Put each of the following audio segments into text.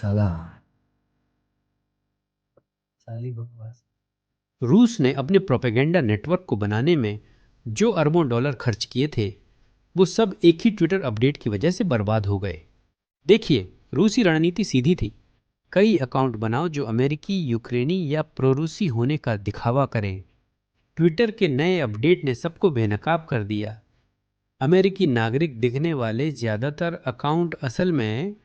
साला साली बकवास। रूस ने अपने प्रोपेगेंडा नेटवर्क को बनाने में जो अरबों डॉलर खर्च किए थे, वो सब एक ही ट्विटर अपडेट की वजह से बर्बाद हो गए। देखिए, रूसी रणनीति सीधी थी। कई अकाउंट बनाओ जो अमेरिकी, यूक्रेनी या प्रोरूसी होने का दिखावा करें। ट्विटर के नए अपडेट ने सबको बेनकाब कर दिया। अमेरिकी नागरिक दिखने वाले ज़्यादातर अकाउंट असल में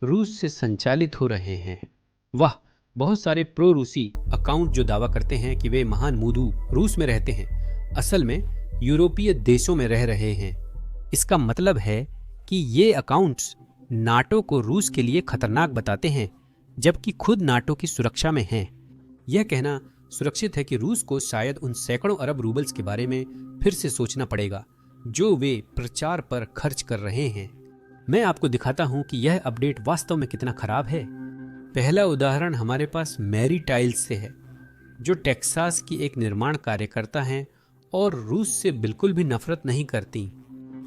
रूस से संचालित हो रहे हैं। वाह, बहुत सारे प्रो रूसी अकाउंट जो दावा करते हैं कि वे महान मूदू रूस में रहते हैं, असल में यूरोपीय देशों में रह रहे हैं। इसका मतलब है कि ये अकाउंट्स नाटो को रूस के लिए खतरनाक बताते हैं, जबकि खुद नाटो की सुरक्षा में हैं। यह कहना सुरक्षित है कि रूस को शायद उन सैकड़ों अरब रूबल्स के बारे में फिर से सोचना पड़ेगा जो वे प्रचार पर खर्च कर रहे हैं। मैं आपको दिखाता हूं कि यह अपडेट वास्तव में कितना खराब है। पहला उदाहरण हमारे पास मैरी टाइल्स से है, जो टेक्सास की एक निर्माण कार्यकर्ता हैं और रूस से बिल्कुल भी नफरत नहीं करती।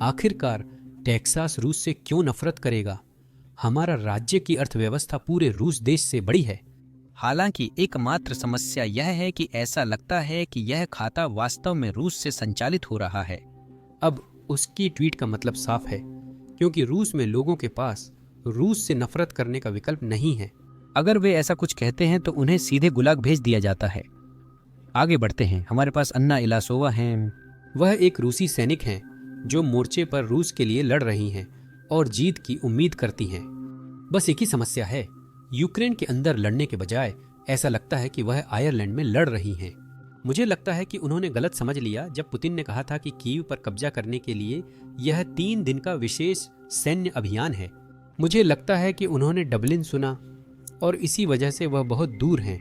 आखिरकार टेक्सास रूस से क्यों नफरत करेगा? हमारा राज्य की अर्थव्यवस्था पूरे रूस देश से बड़ी है। हालांकि एकमात्र समस्या यह है कि ऐसा लगता है कि यह खाता वास्तव में रूस से संचालित हो रहा है। अब उसकी ट्वीट का मतलब साफ है, क्योंकि रूस में लोगों के पास रूस से नफरत करने का विकल्प नहीं है। अगर वे ऐसा कुछ कहते हैं तो उन्हें सीधे गुलाग भेज दिया जाता है। आगे बढ़ते हैं। हमारे पास अन्ना इलासोवा हैं। वह एक रूसी सैनिक हैं जो मोर्चे पर रूस के लिए लड़ रही हैं और जीत की उम्मीद करती हैं। बस एक ही समस्या है, यूक्रेन के अंदर लड़ने के बजाय ऐसा लगता है कि वह आयरलैंड में लड़ रही हैं। मुझे लगता है कि उन्होंने गलत समझ लिया जब पुतिन ने कहा था कि कीव पर कब्जा करने के लिए यह 3 दिन का विशेष सैन्य अभियान है। मुझे लगता है कि उन्होंने डबलिन सुना और इसी वजह से वह बहुत दूर हैं।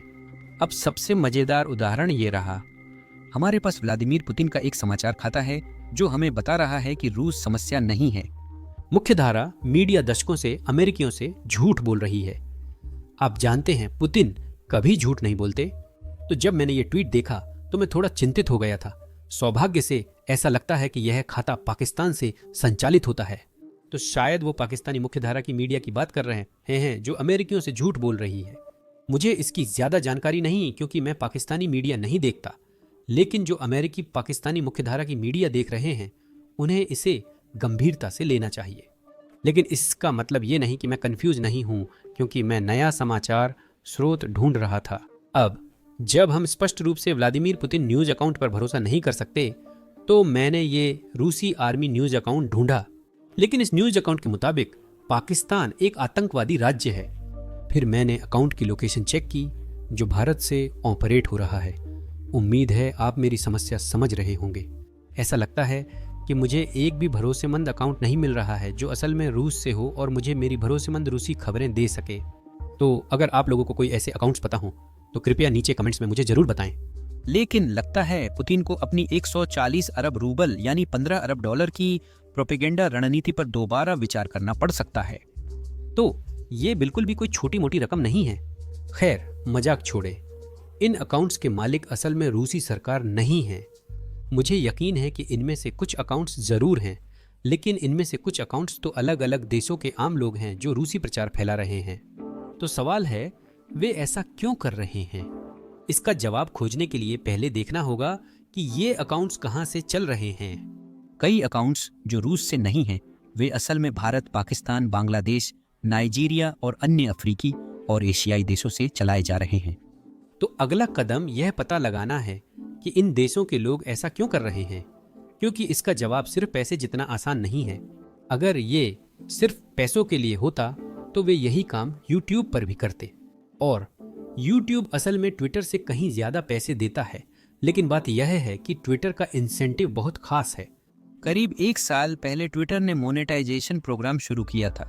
अब सबसे मजेदार उदाहरण ये रहा। हमारे पास व्लादिमीर पुतिन का एक समाचार खाता है जो हमें बता रहा है कि रूस समस्या नहीं है। मुख्यधारा मीडिया दशकों से अमेरिकियों से झूठ बोल रही है। आप जानते हैं, पुतिन कभी झूठ नहीं बोलते। तो जब मैंने ये ट्वीट देखा तो मैं थोड़ा चिंतित हो गया था। सौभाग्य से ऐसा लगता है कि यह खाता पाकिस्तान से संचालित होता है। तो शायद वो पाकिस्तानी मुख्यधारा की मीडिया की बात कर रहे हैं जो अमेरिकियों से झूठ बोल रही है। मुझे इसकी ज्यादा जानकारी नहीं, क्योंकि मैं पाकिस्तानी मीडिया नहीं देखता। लेकिन जो अमेरिकी पाकिस्तानी मुख्यधारा की मीडिया देख रहे हैं, उन्हें इसे गंभीरता से लेना चाहिए। लेकिन इसका मतलब ये नहीं कि मैं कंफ्यूज नहीं हूं, क्योंकि मैं नया समाचार स्रोत ढूंढ रहा था। अब जब हम स्पष्ट रूप से व्लादिमीर पुतिन न्यूज अकाउंट पर भरोसा नहीं कर सकते, तो मैंने ये रूसी आर्मी न्यूज अकाउंट ढूंढा। लेकिन इस न्यूज अकाउंट के मुताबिक पाकिस्तान एक आतंकवादी राज्य है। फिर मैंने अकाउंट की लोकेशन चेक की, जो भारत से ऑपरेट हो रहा है। उम्मीद है आप मेरी समस्या समझ रहे होंगे। ऐसा लगता है कि मुझे एक भी भरोसेमंद अकाउंट नहीं मिल रहा है जो असल में रूस से हो और मुझे मेरी भरोसेमंद रूसी खबरें दे सके। तो अगर आप लोगों को कोई ऐसे अकाउंट्स पता हो तो कृपया नीचे कमेंट्स में मुझे जरूर बताएं। लेकिन लगता है पुतिन को अपनी 140 अरब रूबल यानी 15 अरब डॉलर की प्रोपेगेंडा रणनीति पर दोबारा विचार करना पड़ सकता है। तो ये बिल्कुल भी कोई छोटी मोटी रकम नहीं है। खैर, मजाक छोड़े। इन अकाउंट्स के मालिक असल में रूसी सरकार नहीं है। मुझे यकीन है कि इनमें से कुछ अकाउंट्स जरूर हैं, लेकिन इनमें से कुछ अकाउंट्स तो अलग अलग देशों के आम लोग हैं जो रूसी प्रचार फैला रहे हैं। तो सवाल है, वे ऐसा क्यों कर रहे हैं? इसका जवाब खोजने के लिए पहले देखना होगा कि ये अकाउंट्स कहां से चल रहे हैं। कई अकाउंट्स जो रूस से नहीं हैं, वे असल में भारत, पाकिस्तान, बांग्लादेश, नाइजीरिया और अन्य अफ्रीकी और एशियाई देशों से चलाए जा रहे हैं। तो अगला कदम यह पता लगाना है कि इन देशों के लोग ऐसा क्यों कर रहे हैं, क्योंकि इसका जवाब सिर्फ पैसे जितना आसान नहीं है। अगर ये सिर्फ पैसों के लिए होता तो वे यही काम YouTube पर भी करते, और YouTube असल में ट्विटर से कहीं ज्यादा पैसे देता है। लेकिन बात यह है कि ट्विटर का इंसेंटिव बहुत खास है। करीब 1 साल पहले ट्विटर ने मोनेटाइजेशन प्रोग्राम शुरू किया था,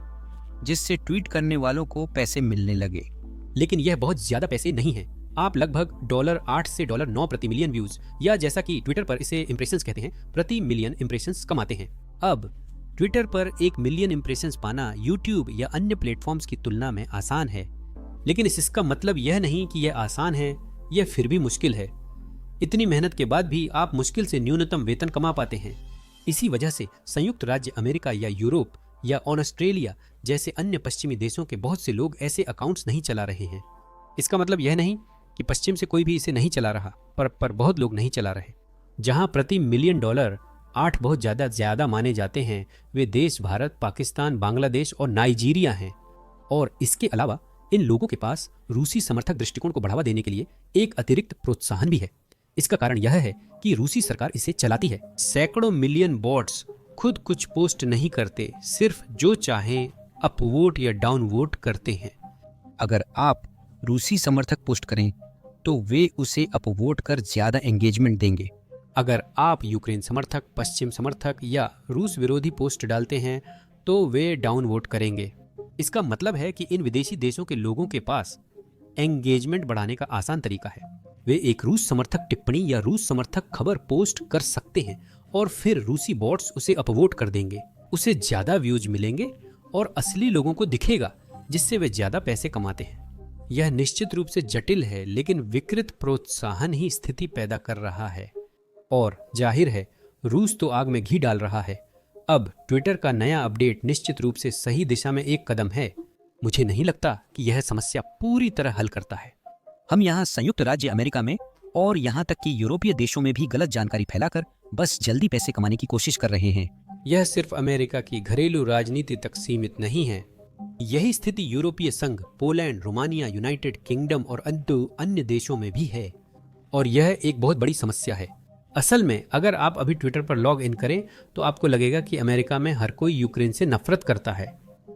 जिससे ट्वीट करने वालों को पैसे मिलने लगे। लेकिन यह बहुत ज्यादा पैसे नहीं है। आप लगभग $8 से $9 प्रति मिलियन व्यूज, या जैसा कि ट्विटर पर इसे इंप्रेशंस कहते हैं, प्रति मिलियन इंप्रेशंस कमाते हैं। अब ट्विटर पर 1 मिलियन इंप्रेशंस पाना यूट्यूब या अन्य प्लेटफॉर्म्स की तुलना में आसान है। लेकिन इसका मतलब यह नहीं कि यह आसान है, यह फिर भी मुश्किल है। इतनी मेहनत के बाद भी आप मुश्किल से न्यूनतम वेतन कमा पाते हैं। इसी वजह से संयुक्त राज्य अमेरिका या यूरोप या ऑस्ट्रेलिया जैसे अन्य पश्चिमी देशों के बहुत से लोग ऐसे अकाउंट्स नहीं चला रहे हैं। इसका मतलब यह नहीं कि पश्चिम से कोई भी इसे नहीं चला रहा, पर बहुत लोग नहीं चला रहे। जहां प्रति मिलियन डॉलर 8 बहुत ज्यादा माने जाते हैं, वे देश भारत, पाकिस्तान, बांग्लादेश और नाइजीरिया हैं। और इसके अलावा इन लोगों के पास रूसी समर्थक दृष्टिकोण को बढ़ावा देने के लिए एक अतिरिक्त प्रोत्साहन भी है। इसका कारण यह है कि रूसी सरकार इसे चलाती है। सैकड़ों मिलियन बॉट्स खुद कुछ पोस्ट नहीं करते, सिर्फ जो चाहें अपवोट या डाउनवोट करते हैं। अगर आप रूसी समर्थक पोस्ट करें तो वे उसे अपवोट कर ज्यादा एंगेजमेंट देंगे। अगर आप यूक्रेन समर्थक, पश्चिम समर्थक या रूस विरोधी पोस्ट डालते हैं तो वे डाउनवोट करेंगे। इसका मतलब है कि इन विदेशी देशों के लोगों के पास एंगेजमेंट बढ़ाने का आसान तरीका है। वे एक रूस समर्थक टिप्पणी या रूस समर्थक खबर पोस्ट कर सकते हैं और फिर रूसी बॉट्स उसे अपवोट कर देंगे। उसे ज्यादा व्यूज मिलेंगे और असली लोगों को दिखेगा, जिससे वे ज्यादा पैसे कमाते हैं। यह निश्चित रूप से जटिल है, लेकिन विकृत प्रोत्साहन ही स्थिति पैदा कर रहा है। और जाहिर है रूस तो आग में घी डाल रहा है। अब ट्विटर का नया अपडेट निश्चित रूप से सही दिशा में एक कदम है। मुझे नहीं लगता कि यह समस्या पूरी तरह हल करता है। हम यहाँ संयुक्त राज्य अमेरिका में और यहाँ तक कि यूरोपीय देशों में भी गलत जानकारी फैलाकर बस जल्दी पैसे कमाने की कोशिश कर रहे हैं। यह सिर्फ अमेरिका की घरेलू राजनीति तक सीमित नहीं है। यही स्थिति यूरोपीय संघ, पोलैंड, रोमानिया, यूनाइटेड किंगडम और अन्य देशों में भी है। और यह एक बहुत बड़ी समस्या है। असल में अगर आप अभी ट्विटर पर लॉग इन करें तो आपको लगेगा कि अमेरिका में हर कोई यूक्रेन से नफरत करता है।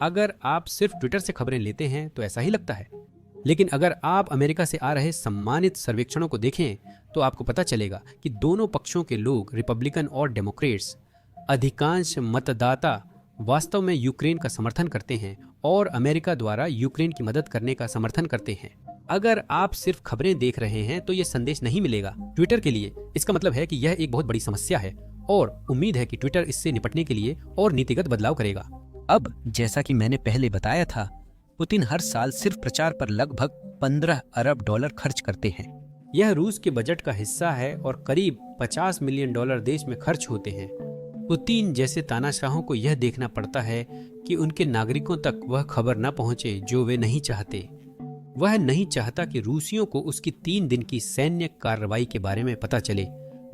अगर आप सिर्फ ट्विटर से खबरें लेते हैं तो ऐसा ही लगता है। लेकिन अगर आप अमेरिका से आ रहे सम्मानित सर्वेक्षणों को देखें तो आपको पता चलेगा कि दोनों पक्षों के लोग, रिपब्लिकन और डेमोक्रेट्स, अधिकांश मतदाता वास्तव में यूक्रेन का समर्थन करते हैं और अमेरिका द्वारा यूक्रेन की मदद करने का समर्थन करते हैं। अगर आप सिर्फ खबरें देख रहे हैं तो यह संदेश नहीं मिलेगा ट्विटर के लिए। इसका मतलब है कि यह एक बहुत बड़ी समस्या है और उम्मीद है कि ट्विटर इससे निपटने के लिए और नीतिगत बदलाव करेगा। अब जैसा कि मैंने पहले बताया था, पुतिन हर साल सिर्फ प्रचार पर लगभग 15 अरब डॉलर खर्च करते हैं। यह रूस के बजट का हिस्सा है और करीब 50 मिलियन डॉलर देश में खर्च होते हैं। पुतिन जैसे तानाशाहों को यह देखना पड़ता है कि उनके नागरिकों तक वह खबर न पहुंचे जो वे नहीं चाहते। वह नहीं चाहता कि रूसियों को उसकी 3 दिन की सैन्य कार्रवाई के बारे में पता चले,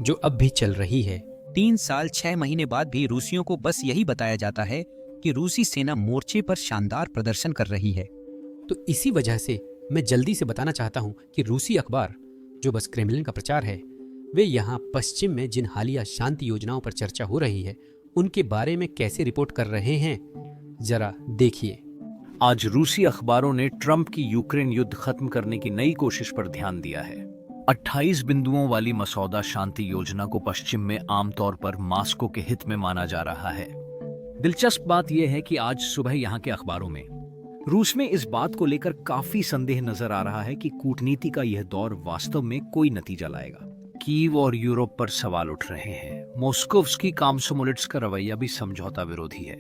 जो अब भी चल रही है। 3 साल 6 महीने बाद भी रूसियों को बस यही बताया जाता है कि रूसी सेना मोर्चे पर शानदार प्रदर्शन कर रही है। तो इसी वजह से मैं जल्दी से बताना चाहता हूं कि रूसी अखबार, जो बस क्रेमलिन का प्रचार है, वे यहाँ पश्चिम में जिन हालिया शांति योजनाओं पर चर्चा हो रही है उनके बारे में कैसे रिपोर्ट कर रहे हैं, जरा देखिए। आज रूसी अखबारों ने ट्रंप की यूक्रेन युद्ध खत्म करने की नई कोशिश पर ध्यान दिया है। 28 बिंदुओं वाली मसौदा शांति योजना को पश्चिम में आमतौर पर मास्को के हित में माना जा रहा है। दिलचस्प बात यह है कि आज सुबह यहाँ के अखबारों में रूस में इस बात को लेकर काफी संदेह नजर आ रहा है कि कूटनीति का यह दौर वास्तव में कोई नतीजा लाएगा। कीव और यूरोप पर सवाल उठ रहे हैं। मॉस्कोव्स्की कामसोमोलिट्स का रवैया भी समझौता विरोधी है।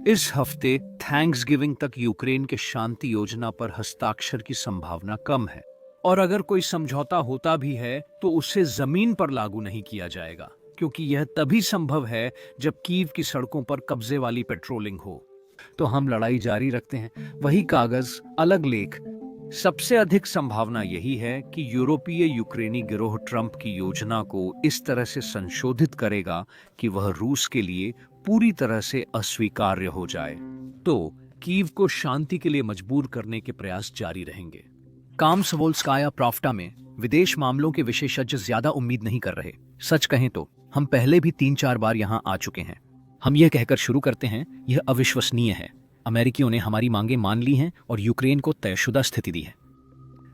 इस हफ्ते थैंक्सगिविंग तक यूक्रेन के शांति योजना पर हस्ताक्षर की संभावना कम है, और अगर कोई समझौता होता भी है तो उसे जमीन पर लागू नहीं किया जाएगा, क्योंकि यह तभी संभव है जब कीव की सड़कों पर कब्जे वाली पेट्रोलिंग हो। तो हम लड़ाई जारी रखते हैं, वही कागज अलग लेख। सबसे अधिक संभावना यही है कि यूरोपीय यूक्रेनी गिरोह ट्रंप की योजना को इस तरह से संशोधित करेगा कि वह रूस के लिए पूरी तरह से अस्वीकार्य हो जाए। तो कीव को शांति के लिए मजबूर करने के प्रयास जारी रहेंगे। कामसोवोल्स्काया प्राफ्टा में विदेश मामलों के विशेषज्ञ ज्यादा उम्मीद नहीं कर रहे। सच कहें तो हम पहले भी 3-4 बार यहाँ आ चुके हैं। हम यह कहकर शुरू करते हैं, यह अविश्वसनीय है। अमेरिकियों ने हमारी मांगें मान ली हैं और यूक्रेन को तयशुदा स्थिति दी है।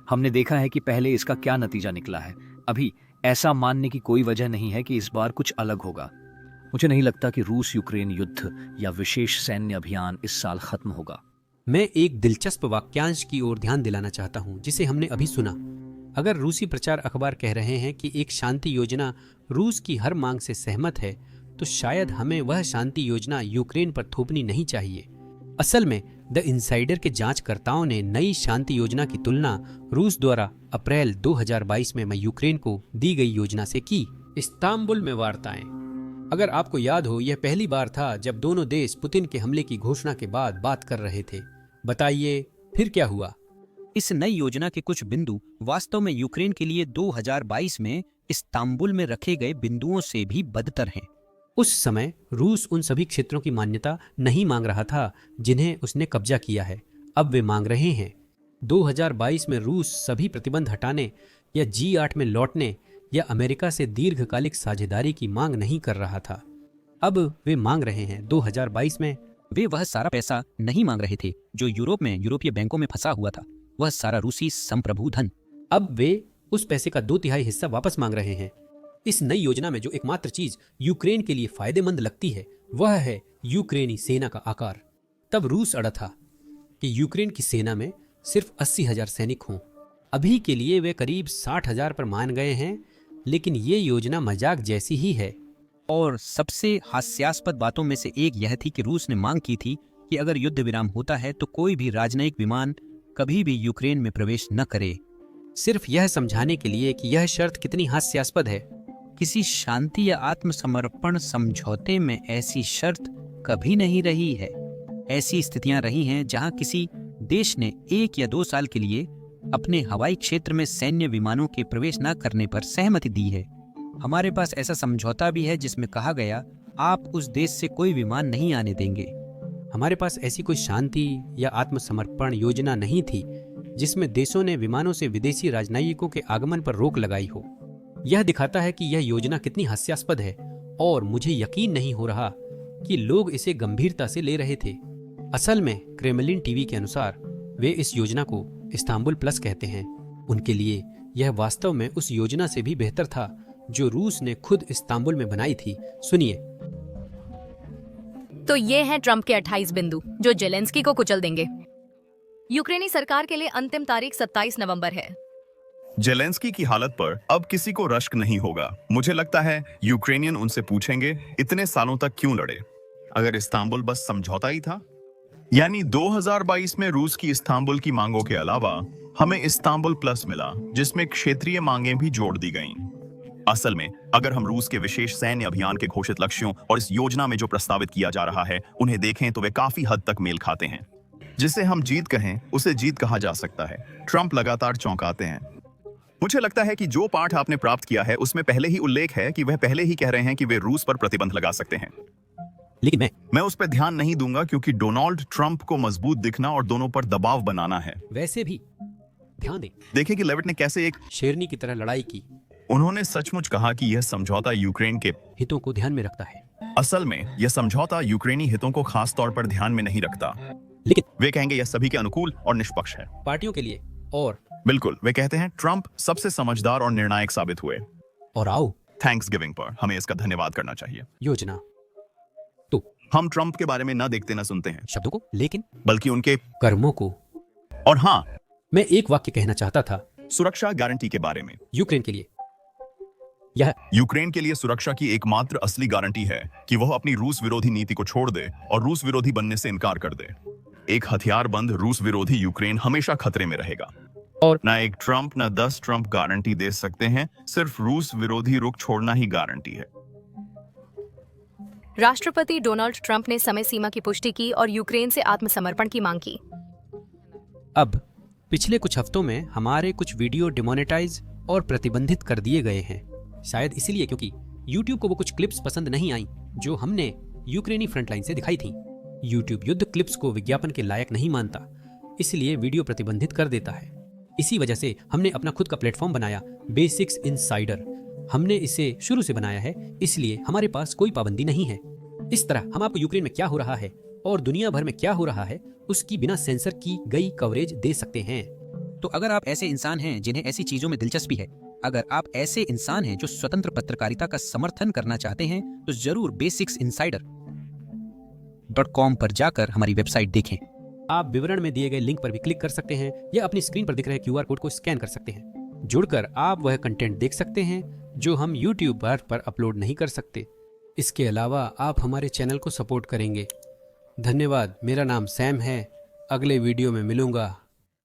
हमने देखा है कि पहले इसका क्या नतीजा निकला है। अभी ऐसा मानने की कोई वजह नहीं है कि इस बार कुछ अलग होगा। मुझे नहीं लगता कि रूस यूक्रेन युद्ध या विशेष सैन्य अभियान इस साल खत्म होगा। मैं एक दिलचस्प वाक्यांश की ओर ध्यान दिलाना चाहता हूं, जिसे हमने अभी सुना। अगर रूसी प्रचार अखबार कह रहे हैं कि एक शांति योजना रूस की हर मांग से सहमत है, तो शायद हमें वह शांति योजना यूक्रेन पर थोपनी नहीं चाहिए। असल में द इनसाइडर के जांचकर्ताओं ने नई शांति योजना की तुलना रूस द्वारा अप्रैल 2022 में यूक्रेन को दी गई योजना से की। इस्तांबुल में वार्ताएं। अगर आपको याद हो, यह पहली बार था जब दोनों देश पुतिन के हमले की घोषणा के बाद बात कर रहे थे। बताइए फिर क्या हुआ? इस नई योजना के कुछ बिंदु वास्तव में यूक्रेन के लिए 2022 में इस्तांबुल में रखे गए बिंदुओं से भी बदतर हैं। उस समय रूस उन सभी क्षेत्रों की मान्यता नहीं मांग रहा था जिन्हें उसने कब्जा किया है। अब वे मांग रहे हैं। 2022 में रूस सभी प्रतिबंध हटाने या G8 में लौटने या अमेरिका से दीर्घकालिक साझेदारी की मांग नहीं कर रहा था। अब वे मांग रहे हैं 2022 में। वे वह सारा पैसा नहीं मांग रहे थे जो यूरोप में यूरोपीय बैंकों में फंसा हुआ था, वह सारा रूसी संप्रभु धन। अब वे उस पैसे का 2/3 हिस्सा वापस मांग रहे हैं। इस नई योजना में जो एकमात्र चीज यूक्रेन के लिए फायदेमंद लगती है वह है यूक्रेनी सेना का आकार। तब रूस अड़ा था कि यूक्रेन की सेना में सिर्फ 80,000 सैनिक हों। अभी के लिए वे करीब 60,000 पर मान गए हैं, लेकिन ये योजना मजाक जैसी ही है। और सबसे हास्यास्पद बातों में से एक यह थी कि रूस ने मांग की थी कि अगर युद्ध विराम होता है तो कोई भी राजनयिक विमान कभी भी यूक्रेन में प्रवेश न करे। सिर्फ यह समझाने के लिए कि यह शर्त कितनी हास्यास्पद है। किसी शांति या आत्मसमर्पण समझौते में ऐसी शर्त कभी नहीं रही है। ऐसी स्थितियां रही हैं जहां किसी देश ने 1 या 2 साल के लिए अपने हवाई क्षेत्र में सैन्य विमानों के प्रवेश न करने पर सहमति दी है। हमारे पास ऐसा समझौता भी है जिसमें कहा गया आप उस देश से कोई विमान नहीं आने देंगे। हमारे पास ऐसी कोई शांति या आत्मसमर्पण योजना नहीं थी जिसमें देशों ने विमानों से विदेशी राजनयिकों के आगमन पर रोक लगाई हो। यह दिखाता है कि यह योजना कितनी हास्यास्पद है और मुझे यकीन नहीं हो रहा कि लोग इसे गंभीरता से ले रहे थे। असल में क्रेमलिन टीवी के अनुसार वे इस योजना को इस्तांबुल प्लस कहते हैं। उनके लिए यह वास्तव में उस योजना से भी बेहतर था जो रूस ने खुद इस्तांबुल में बनाई थी। सुनिए। तो ये हैं ट्रंप के 28 बिंदु जो जेलेंस्की को कुचल देंगे। यूक्रेनी सरकार के लिए अंतिम तारीख 27 नवंबर है। जेलेंस्की की हालत पर अब किसी को रश्क नहीं होगा। मुझे लगता है यूक्रेनियन उनसे पूछेंगे इतने सालों तक क्यों लड़े, अगर इस्तांबुल बस समझौता ही था। यानी 2022 में रूस की इस्तांबुल की मांगों के अलावा हमें इस्तांबुल प्लस मिला जिसमें क्षेत्रीय मांगें भी जोड़ दी गईं। असल में अगर हम रूस के विशेष सैन्य अभियान के घोषित लक्ष्यों और इस योजना में जो प्रस्तावित किया जा रहा है उन्हें देखें तो वे काफी हद तक मेल खाते हैं। जिसे हम जीत कहें उसे जीत कहा जा सकता है। ट्रंप लगातार चौंकाते हैं। मुझे लगता है कि जो पाठ आपने प्राप्त किया है उसमें पहले ही उल्लेख है कि वह पहले ही कह रहे हैं कि वे रूस पर प्रतिबंध लगा सकते हैं। लेकिन मैं उस पर ध्यान नहीं दूंगा क्योंकि डोनाल्ड ट्रंप को मजबूत दिखना और दोनों पर दबाव बनाना है। वैसे भी ध्यान दें, देखें कि लेविट ने कैसे एक शेरनी की तरह लड़ाई की। उन्होंने सचमुच कहा कि यह समझौता यूक्रेन के हितों को ध्यान में रखता है। असल में यह समझौता यूक्रेनी हितों को खास तौर पर ध्यान में नहीं रखता। लेकिन वे कहेंगे यह सभी के अनुकूल और निष्पक्ष है। पार्टियों के लिए और बिल्कुल, वे कहते हैं ट्रंप सबसे समझदार और निर्णायक साबित हुए। और आओ थैंक्स गिविंग पर हमें इसका धन्यवाद करना चाहिए। योजना हम ट्रंप के बारे में न देखते न सुनते हैं शब्दों को, लेकिन बल्कि उनके कर्मों को। और हाँ, मैं एक वाक्य कहना चाहता था सुरक्षा गारंटी के बारे में। यूक्रेन के लिए यह यूक्रेन के लिए सुरक्षा की एकमात्र असली गारंटी है कि वह अपनी रूस विरोधी नीति को छोड़ दे और रूस विरोधी बनने से इनकार कर दे। एक हथियारबंद रूस विरोधी यूक्रेन हमेशा खतरे में रहेगा। और न एक ट्रंप न 10 ट्रंप गारंटी दे सकते हैं, सिर्फ रूस विरोधी रुख छोड़ना ही गारंटी है। राष्ट्रपति डोनाल्ड ट्रंप ने समय सीमा की पुष्टि की और यूक्रेन से आत्मसमर्पण की मांग की। अब पिछले कुछ हफ्तों में हमारे कुछ वीडियो डिमोनेटाइज और प्रतिबंधित कर दिए गए हैं। शायद इसलिए क्योंकि YouTube को वो कुछ क्लिप्स पसंद नहीं आई जो हमने यूक्रेनी फ्रंटलाइन से दिखाई थी। YouTube युद्ध क्लिप्स को विज्ञापन के लायक नहीं मानता, इसलिए वीडियो प्रतिबंधित कर देता है। इसी वजह से हमने अपना खुद का प्लेटफॉर्म बनाया, बेसिक्स इनसाइडर। हमने इसे शुरू से बनाया है, इसलिए हमारे पास कोई पाबंदी नहीं है। इस तरह हम आपको यूक्रेन में क्या हो रहा है और दुनिया भर में क्या हो रहा है उसकी बिना सेंसर की गई कवरेज दे सकते हैं। तो अगर आप ऐसे इंसान हैं जिन्हें ऐसी चीजों में दिलचस्पी है, अगर आप ऐसे इंसान हैं जो स्वतंत्र पत्रकारिता का समर्थन करना चाहते हैं, तो जरूर basics-insider.com पर जाकर हमारी वेबसाइट देखें। आप विवरण में दिए गए लिंक पर भी क्लिक कर सकते हैं या अपनी स्क्रीन पर दिख रहे QR कोड को स्कैन कर सकते हैं। जुड़कर आप वह कंटेंट देख सकते हैं जो हम YouTube पर अपलोड नहीं कर सकते। इसके अलावा आप हमारे चैनल को सपोर्ट करेंगे। धन्यवाद। मेरा नाम सैम है। अगले वीडियो में मिलूंगा।